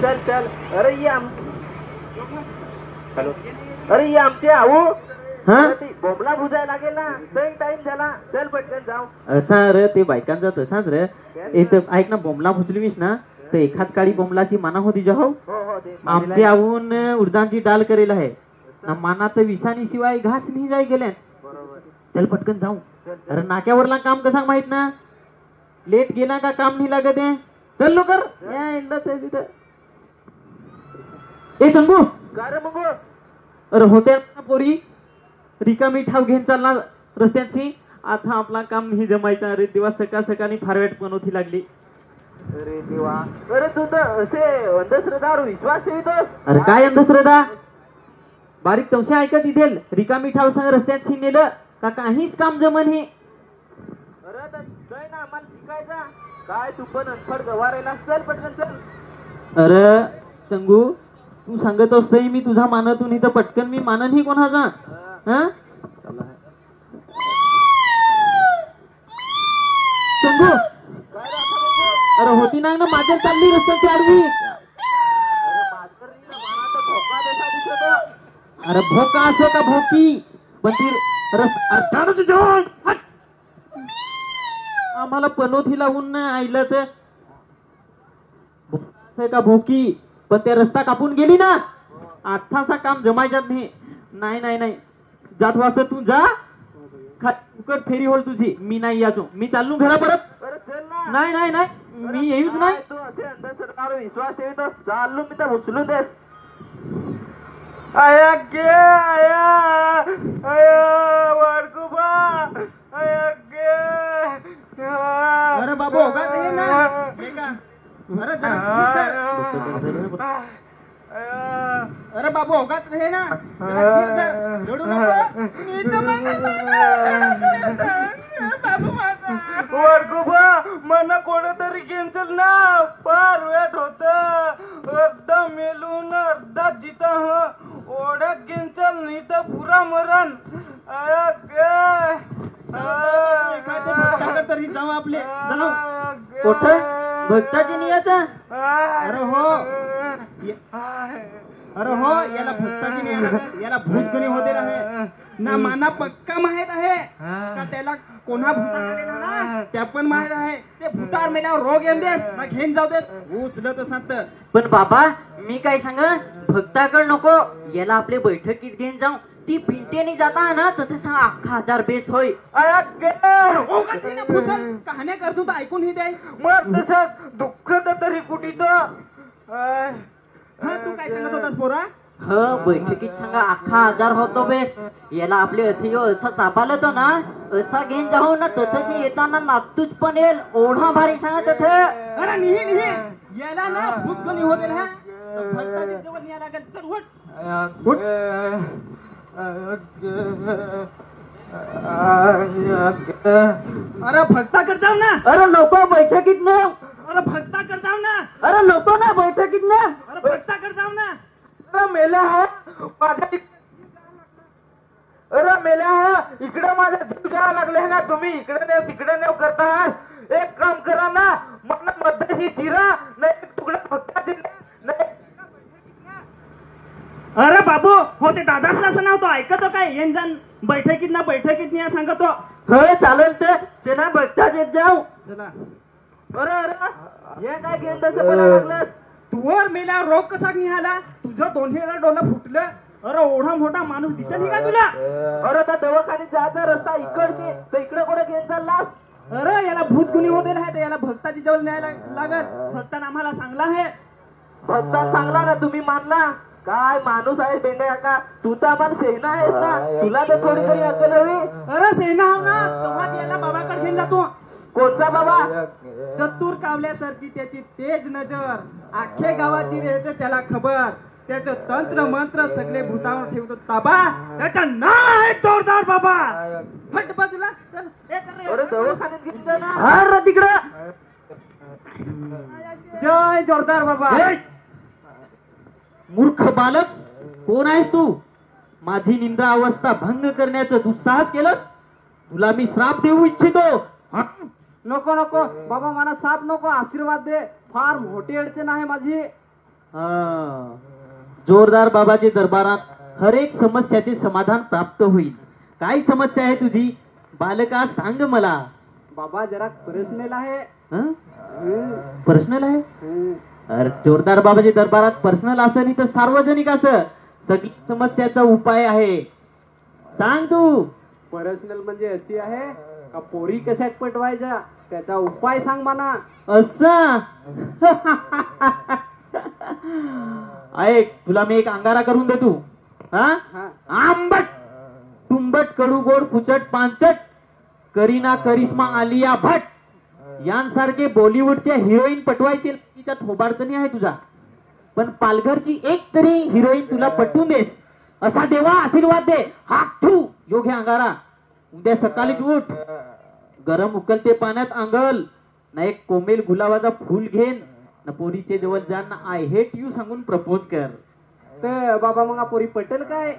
चल चल. अरे ये हॅलो. अरे ये आमचे आऊ. बोंबला भुजायला लागेल ना. टाइम झाला. चल पटकन जाऊ. असा रे ते बायकांचा तसाच रे. इथं ऐक ना, बोंबला भुजलीस ना तर एखाद काळी बोंबलाची माना होती जो. आमचे आऊन उडदांची डाल करेल आहे ना. मानात विषाणी शिवाय घास नाही जाय गेल्या. चल पटकन जाऊ. अरे नाक्यावरला काम कसं माहित ना. लेट गेला का काम नाही लागत आहे. चल लवकर. ए चंगू. अरे होत्या पोरी रिकामी ठाव घेऊन चालला रस्त्याची. आता आपला काम नाही जमायचा. अरे देवा, सकाळ सकाळी फारवेट पण होती लागली. अरे देवा. अरे तू तर असे अंधश्रद्धावर विश्वास ठेवतोस. अरे काय अंधश्रद्धा. बारीक तवशा ऐकत इथेल रिकामी ठाव सांग रस्त्याची नेलं का काहीच काम जमन हे. अरे काय ना आम्हाला शिकायचा काय. तू पण अनफड गवारायला. चल पटकन चल. अरे चंगू, तू सांगत असतोय मी तुझा मानतून इथं पटकन मी मानन ही कोणाचा. चंगू. अरे होती नाही ना माझ्या चालली रस्त्याची आडवी. अरे भोका असो का भोकी पण ती आम्हाला पनोथी लावून नाही आईलं तर का भोकी पण ते रस्ता कापून गेली ना. आठासा काम जमायच्यात नाही. नाही नाही नाही जात वाजता तू जा. फुकट फेरी होल तुझी. मी नाही याचो. मी चालू घरा परत. नाही नाही नाही मी येऊच नाही. तू असे अंधश्रद्धावर विश्वास ठेवतो. चाललो मी तर उचलून देस. आया गे आया आया वाडकुबा आया गे. अरे बाबू होगा रे ना. अरे अरे बाबू होगाच रे ना. रडू नको. वडगुबा मना कोणतरी कॅन्सल ना. फार वेट होत. अर्धा मेलून अर्धा जिता ओढ्यात कॅन्सल नाही तर पुरा मरण. तरी जाऊ आपले कोठे भक्ताची नियता. अरे हो. अरे हो याला भक्ताची नाही. याला भूतगणी होते आहे ना. माना पक्का माहित आहे का त्याला कोणा भूता ना. त्या पण माहित आहे. ते भूतार मेल्यावर रोग येऊन देस ना घेऊन जाऊ देस. उचलत सांगत. पण बाबा मी काय सांग भक्ताकड नको. याला आपले बैठकीत घेऊन जाऊ. ती पिंटेने जाता ना तर सांग अख्खा 1000 बेस होय. कहाण्या करतो तर ऐकून ही द्याय. मग तसं दुःख तरी कुठे तू काय सांगत होतास पोरा. बैठकीत सांगा अख्खा 1000 होतो बेस. याला आपले अथियो असा तापाल तो ना. असा घेऊन जाऊ ना तथशी येताना नातूच पण येईल. ओढा भारी सांगत तथ. अरे निही निही याला ना भूतगणी होते ना. भक्ताच्या जवळ न्याय लागेल. चल उठ. अरे भक्ताकडे जाऊ ना. अरे नको बैठकीत न. अरे भक्ताकडे जाऊ ना. अरे नको ना बैठकीत न. अरे भक्ताकडे जाऊ ना. अरे मेल्या हा माझ्या. अरे मेल्या हा इकडे माझ्या जीव द्यायला लागले ना. तुम्ही इकडे नेव तिकडे नेव करता. एक काम करा ना. मला मध्यशी चिरा नाही तुकडा भक्ताची नाही. अरे बाबू हो ते दादाच असं नाव तो ऐकतो काय. येन जाण बैठकीत नाही सांगतो. होय चालेल तर चला बघताच येत जाऊ. चला. अरे अरे हे काय घेऊन तसं बोलायला लागलं. तुवर मेला रोग कसा निघाला. तुझं दोन्ही डोलं फुटलं. अरे ओढा मोठा माणूस दिसेल का तुला. अरे त्या दवाखान्यात जायचा रस्ता इकडची तर इकडे कुठे घेऊन चाललास. अरे याला भूतगुणी होते आहे. याला भक्ताची जवळ न्यायला लागत. भक्तानं आम्हाला सांगला आहे. भक्ता सांगला ना तुम्ही मानला. काय माणूस आहे बेंड्या का. तू तर आम्हाला सेना आहेस ना. तुला तर थोडी तरी अक्कल हवी. अरे सेना हो ना. समाज याला बाबाकडे घेऊन जातो. कोणता बाबा. चतुर कावल्यासारखी त्याची तेज नजर. अख्खे गावाची रेहते त्याला खबर. त्याचं तंत्र मंत्र सगळे भूतावर ठेवतो ताबा. त्याचं नाव आहे जोरदार बाबा. हट बाजूला चल. अरे दवाखान्यात घेऊन जा ना. अरे तिकडं. जय जोरदार बाबा. मूर्ख बालक कोण आहेस तू. माझी निंदा अवस्था भंग करण्याचं दुस्साहस केलंस. तुला मी श्राप देऊ इच्छितो. नको नको बाबा मला साप नको. आशीर्वाद दे. फार मोठी अडचण आहे माझी. हा. जोरदार बाबाच्या दरबारात हर एक समस्याचे समाधान प्राप्त होईल. काय समस्या आहे तुझी बालका, सांग मला. बाबा जरा पर्सनल आहे. पर्सनल आहे? अरे जोरदार बाबाच्या दरबारात पर्सनल असं नाही तर सार्वजनिक असं सगळी समस्याचा उपाय आहे. सांग तू. पर्सनल म्हणजे अशी आहे का पोरी कशात पटवायच्या त्याचा उपाय सांग म्हणा. असं ऐक, तुला मी एक अंगारा करून देतो. हा, आंबट तुंबट कडू गोड पुचट पांचट करीना करिश्मा आलिया भट यांसारखे बॉलिवूडच्या हिरोईन पटवायचे तिच्यात होबाडतणी आहे तुझा. पण पालघरची एक तरी हिरोईन तुला पटवून देस असा देवा आशीर्वाद दे. हा ठू योग हे अंगारा. उद्या सकाळीच उठ, गरम उकलते पाण्यात आंगल ना एक कोमेल गुलाबाचा फूल घेन ना पोरीचे जवळ जाण ना आय हेट यू सांगून प्रपोज कर. तर बाबा मग पोरी पटेल काय?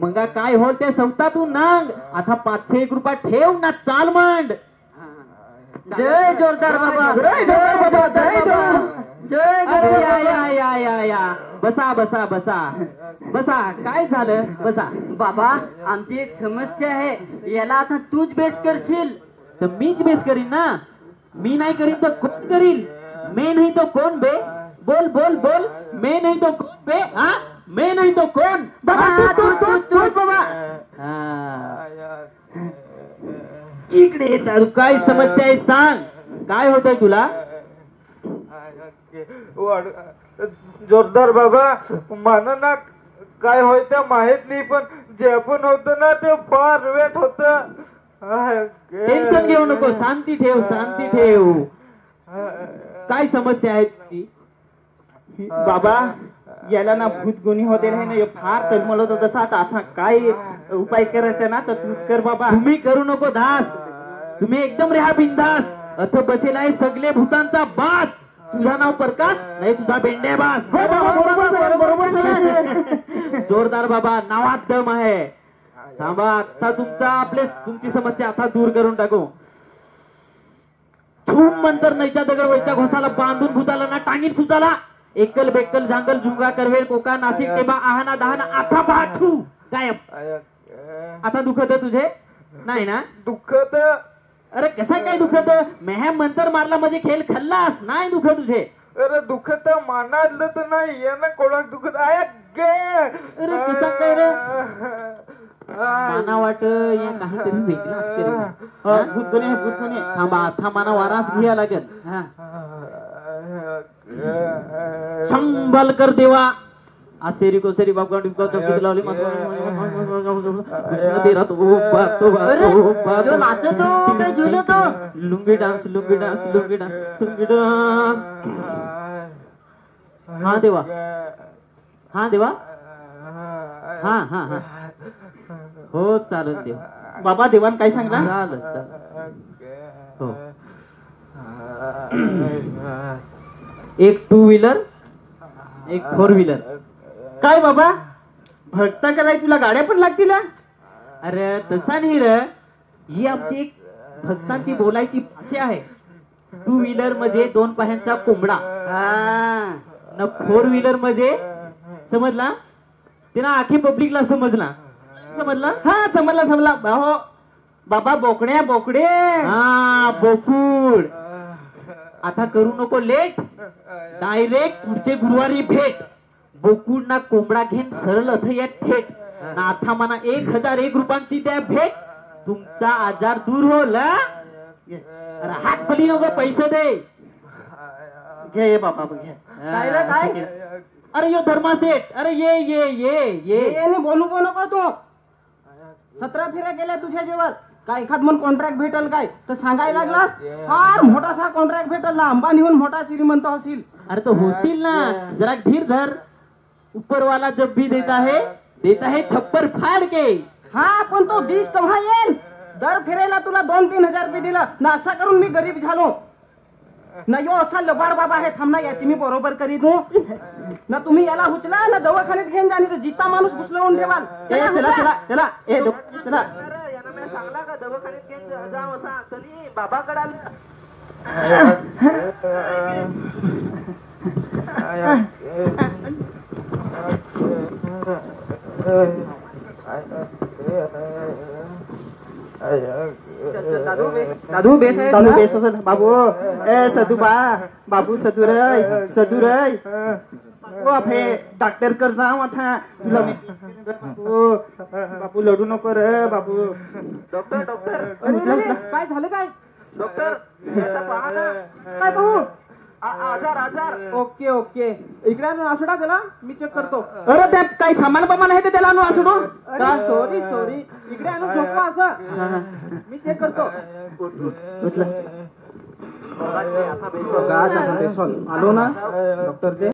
मग काय हो त्या सवतातून नांग. आता 501 रुपया ठेव ना चाल मांड. जय जोरदार बाबा, जय जोरदार बाबा, जय जय या या या या या. बसा बसा बसा बसा. काय झालं? बसा. बाबा आमची एक समस्या आहे, याला आता तूच बेस करशील. तर मीच बेस करीन ना. मी नाही करीन तर कोण करील? मैं नहीं तो कौन बे? बोल बोल बोल. मैं नहीं तो कौन बे? हा, मैं नहीं तो कौन? बाबा तू बाबा. इकडे येतात. काय समस्या आहे सांग. काय होतंय तुला? जोरदार बाबा मला ना काय होय ते माहित नाही, पण जे पण होत ना ते फार वेट होत. टेन्शन घेऊ नको, शांती ठेव, शांती ठेव. काय समस्या आहे ती? बाबा याला ना भूतगुणी होते नाही ना, हे फार तळमळत होत तसा. आता काय उपाय करायचा ना तर तूच कर बाबा. तुम्ही करू नको धास. तुम्ही एकदम रेहा बिंदास. अथ बसेल आहे सगळे भूतांचा बास. तुझा नाव प्रकाश नाही तुझा बेंड्या बास. जोरदार बाबा, नावात दम आहे. थांबा, आता तुमची समस्या आता दूर करून टाकू. थूम मंतर नैच्या दगड वैच्या घोसाला बांधून भूताला ना टांगीन सुताला. एकल बेकल जांगल झुंगा करवेल कोका नाशिक टेबा आहाना दहाना आता पाठू गायब. आता दुखत तुझे नाही ना? दुखत. अरे कसा काय दुखत? मेहम मंतर मारला म्हणजे खेळ खाल्लास नाही दुखत तुझे? अरे दुखत मानातलं तर नाही येणं कोणाक दुखत आहे. अरे कसा काय रे? माना वाट या काहीतरी वेगळाच करेल. भूतगुणी थांबा, आता माना वाराच घ्या लागेल. संभल कर देवा. आसेरी कोसेरी बापगा डिपका चौकीत लावली lungi dance lungi dance lungi dance lungi dance. हा देवा, हा देवा, हा हा हा हो चालेल देव. बाबा देवान काय सांगला? चालेल चालेल हो. एक 2 व्हीलर एक 4 व्हीलर. काय बाबा भक्ता कराय तुला गाड्या पण लागतील? अरे तसा नाही रे, ही आमची एक भक्तांची बोलायची भाषा आहे. 2 व्हीलर म्हणजे 2 पायांचा कोंबडा ना 4 व्हीलर म्हणजे समजला ते ना आखी पब्लिकला समजला. समजला? हा समजला. हो बाबा बोकड्या बोकडे. हा बोकुड. आता करू नको लेट, डायरेक्ट पुढचे गुरुवारी भेट. बोकुड ना कोंबडा घेऊन सरळ अथ या थेट ना आता मना 1001 रुपयांची द्या भेट. तुमचा आजार दूर होल. अरे हात पली नको, पैसे दे. घे बाबा घे. काय रे काय? अरे यो धर्मासेठ. अरे ये ये ये ये. बोलू नको तू. 17 फेऱ्या गेल्या तुझ्या जेवण. काय एखाद म्हणून कॉन्ट्रॅक्ट भेटल काय तर सांगायला लागलास. फार मोठासा कॉन्ट्रॅक्ट भेटल ना, अंबानीहून मोठा श्रीमंत होशील. अरे तो होशील ना, जरा धीर धर. ऊपर वाला जब भी देता है छप्पर फाड़ के. हा पण तो दिस केव्हा येईल? दर फेरायला तुला 2-3 हजार रुपये दिलं ना, असा करून मी गरीब झालो ना. यो असा लबाड बाबा आहे. थांब ना, याची मी बरोबर करीत हो ना. तुम्ही याला उचला ना दवाखान्यात घेऊन जा, तर जिता माणूस घुसलवून ठेवाल. चला चला चला. सांगला का दवाखान्यात घेऊन जा असा चली बाबाकडे आला. दादू बेस आहे चालू बेस असेल बाबू ए सदू बाबू सदू रे ओ आपे डॉक्टर कर जाऊ था तुला बाबू लढू नको रे बाबू अरे, काय झालं काय डॉक्टर काय पाहू आजार ओके ओके इकडे आणून असडा त्याला मी चेक करतो अरे त्यात काही सामान बमान आहे ते त्याला आणून असडू अरे सॉरी इकडे आणून झोपवा असं मी चेक करतो आलो ना डॉक्टरचे